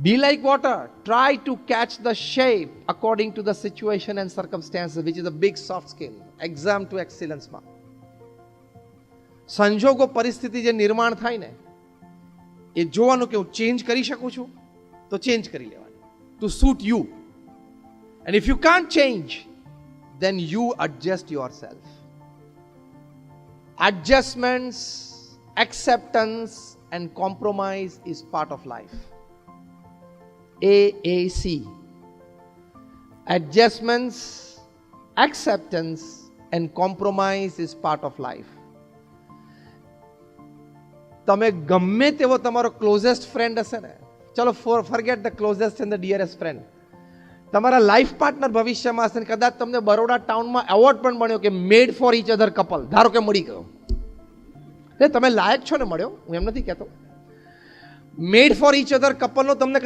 Be like water. Try to catch the shape according to the situation and circumstances, which is a big soft skill. Exam to excellence માં સંજોગો પરિસ્થિતિ જે નિર્માણ થાય ને એ જોવાનું કે હું ચેન્જ કરી શકું છું તો ચેન્જ કરી લેવાનું to suit you. And if you can't change, then you adjust yourself. Adjustments, acceptance and compromise is part of life. AAC. Adjustments, acceptance and compromise is part of life. તમે ગમે તેવો તમારો ક્લોઝેસ્ટ ફ્રેન્ડ હશે ને, ચલો forget the closest and the ડિયરેસ્ટ friend, તમારા life partner ભવિષ્યમાં હશે ને કદાચ તમને બરોડા ટાઉનમાં એવોર્ડ પણ મળ્યો કે મેડ ફોર ઈચ અધર કપલ, ધારો કે મળી ગયો, તમે લાયક છો ને મળ્યો, હું એમ નથી કહેતો, મેડ ફોર ઈચ અધર કપલનો તમને કદાચ